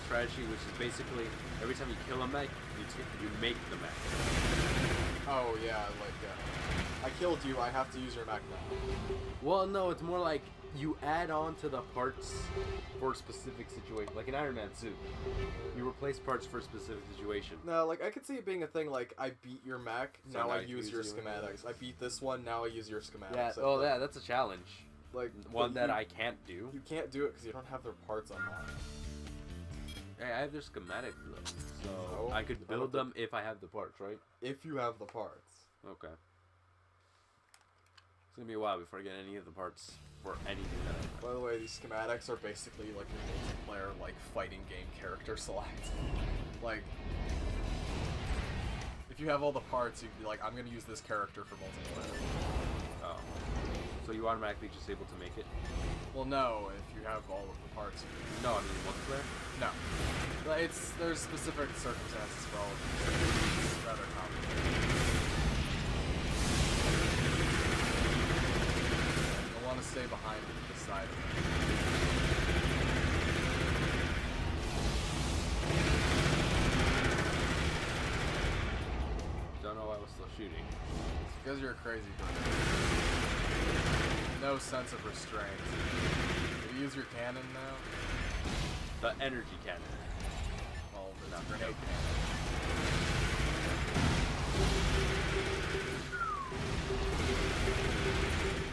Strategy, which is basically every time you kill a mech, you make the mech. Oh yeah, like I killed you, I have to use your mech now. Well, no, it's more like you add on to the parts for a specific situation, like an Iron Man suit. You replace parts for a specific situation. No, like I could see it being a thing like I beat your mech, So now now I you use your use schematics. I beat this one, now I use your schematics. Yeah. So, Oh, yeah, that's a challenge. Like one that I can't do. You can't do it because you don't have their parts unlocked. Hey, I have their schematic though, so I could develop build them if I have the parts, right? If you have the parts. Okay. It's gonna be a while before I get any of the parts for anything that I By the way, these schematics are basically like your multiplayer, like fighting game character select. Like, if you have all the parts, you'd be like, I'm gonna use this character for multiplayer. Oh. So you automatically just able to make it? Well, no. If you have all of the parts. No, I mean multiplayer. No. There's specific circumstances for all of these. It's rather complicated. You'll want to stay behind and beside it. Don't know why I was still shooting. It's because you're a crazy person. No sense of restraint. You use your cannon now? The energy cannon. Well, it's Not a grenade grenade. cannon.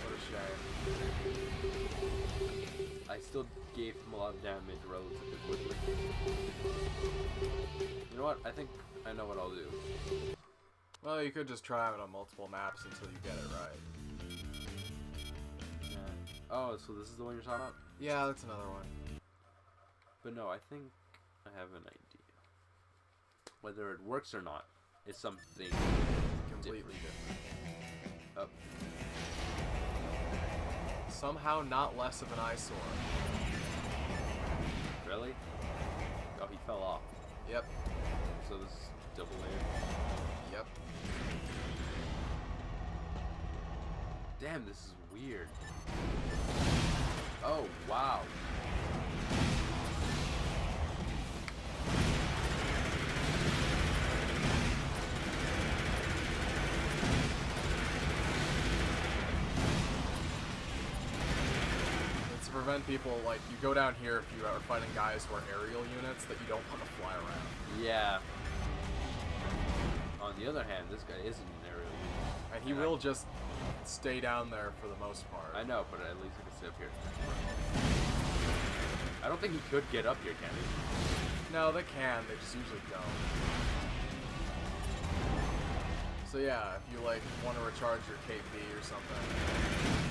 What a shame. I still gave him a lot of damage relatively quickly. You know what? I think I know what I'll do. Well, you could just try it on multiple maps until you get it right. Yeah. Oh, so this is the one you're talking about? Yeah, that's another one. But no, I think I have an idea. Whether it works or not is something Completely different. Oh. Somehow not less of an eyesore. Really? Oh, he fell off. Yep. So this is double layer. Yep. Damn, this is weird. Oh, wow. It's to prevent people, like, you go down here if you are fighting guys who are aerial units that you don't want to fly around. Yeah. On the other hand, this guy isn't an aerial unit. And he will just stay down there for the most part. I know, but at least he can stay up here. I don't think he could get up here, can he? No, they can. They just usually don't. So yeah, if you like want to recharge your KP or something,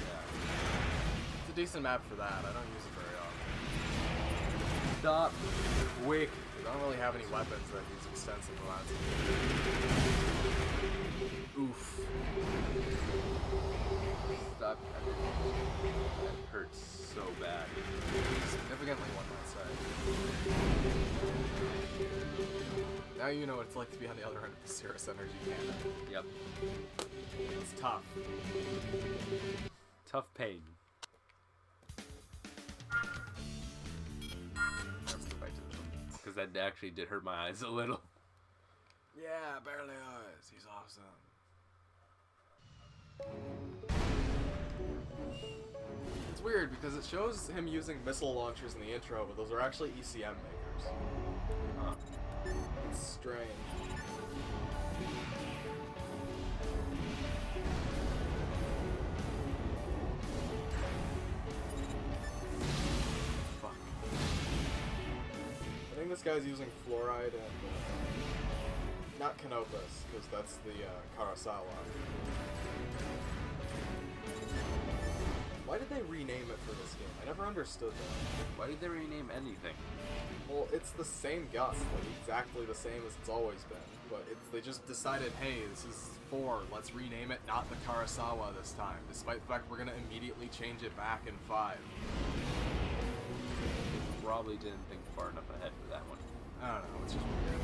Yeah. it's a decent map for that. I don't use it very often. Stop. Quick. I don't really have any weapons that use extensive amounts of oof. Stop. That hurts so bad. Significantly, one might say. Now you know what it's like to be on the other end of the Cirrus energy cannon. Yep. It's tough. Tough pain. That's the way to jump. Because that actually did hurt my eyes a little. Yeah, barely eyes. He's awesome. It's weird because it shows him using missile launchers in the intro, but those are actually ECM makers. Huh. It's strange. Fuck. I think this guy's using fluoride and not Canopus, because that's the Karasawa. Why did they rename it for this game? I never understood that. Why did they rename anything? Well, it's the same gun, like exactly the same as it's always been. But they just decided, hey, this is 4, let's rename it not the Karasawa this time, despite the fact we're gonna immediately change it back in 5. Probably didn't think far enough ahead for that one. I don't know, it's just weird.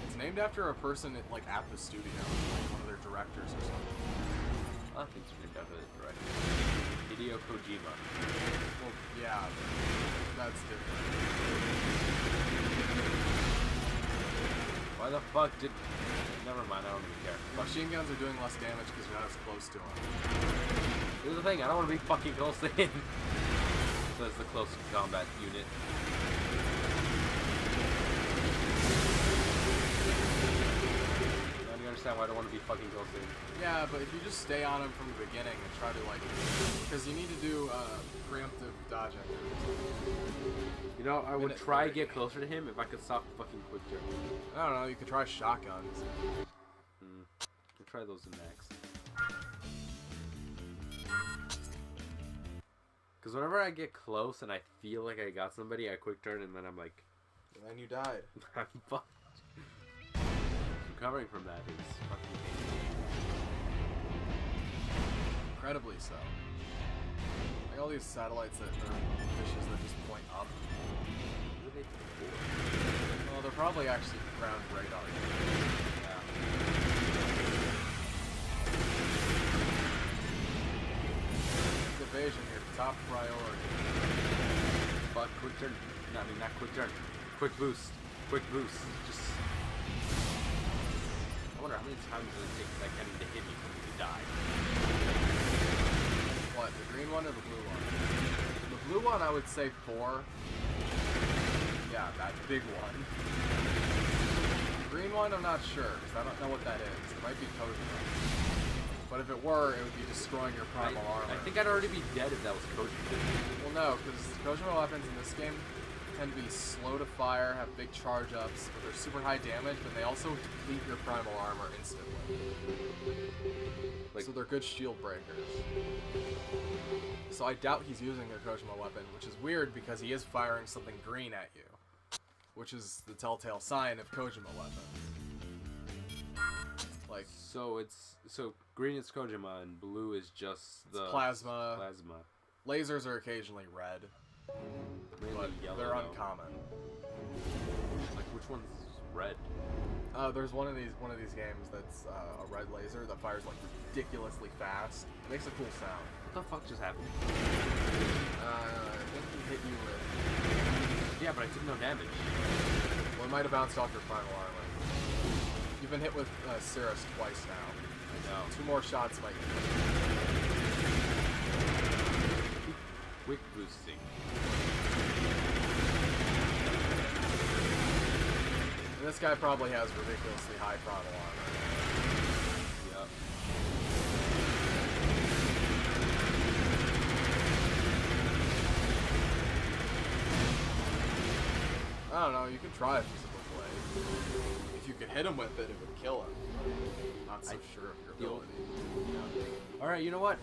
It's named after a person at, like, at the studio, like one of their directors or something. I think it's named after the director. Hideo Kojima. Well, yeah, that's different. Why the fuck did... Never mind, I don't even care. Machine guns are doing less damage because you're not as close to them. Here's the thing, I don't want to be fucking close to him. So it's the close combat unit. Now do you understand why I don't want to be fucking close to him? Yeah, but if you just stay on him from the beginning and try to, like, because you need to do preemptive dodging. You know, I would try to get closer to him if I could stop fucking quick turn. I don't know, you could try shotguns. We'll try those next. Because whenever I get close and I feel like I got somebody, I quick turn and then I'm like... And then you died. I'm fucked. Recovering from that is fucking painful. Incredibly so. Like all these satellites that are fishes that just point up. What are they for? Well, they're probably actually ground radar. Yeah. Evasion here, top priority. Fuck, quick turn. No, I mean, not quick turn. Quick boost. Quick boost. Just... I wonder how many times does it take that cannon to hit me for me to die? What, the green one or the blue one? The blue one, I would say 4. Yeah, that big one. The green one, I'm not sure, because I don't know what that is. It might be Kojima. But if it were, it would be destroying your primal armor. I think I'd already be dead if that was Kojima. Well, no, because Kojima weapons in this game tend to be slow to fire, have big charge ups, but they're super high damage, but they also deplete your primal armor instantly. So they're good shield breakers. So I doubt he's using a Kojima weapon, which is weird because he is firing something green at you, which is the telltale sign of Kojima weapons. Like, so green is Kojima and blue is just the plasma. Plasma. Lasers are occasionally red, Mainly but yellow, they're though. uncommon. Like which one's red? There's one of these games that's a red laser that fires like ridiculously fast. It makes a cool sound. What the fuck just happened? I I think he hit you with... Yeah, but I took no damage. Well, it might have bounced off your primal armor. You've been hit with Cirrus twice now. I know. 2 more shots might... Quick boosting. And this guy probably has ridiculously high primal armor. Yep. I don't know, you could try a physical blade. If you could hit him with it, it would kill him. Not so sure of your ability. Alright, you know what?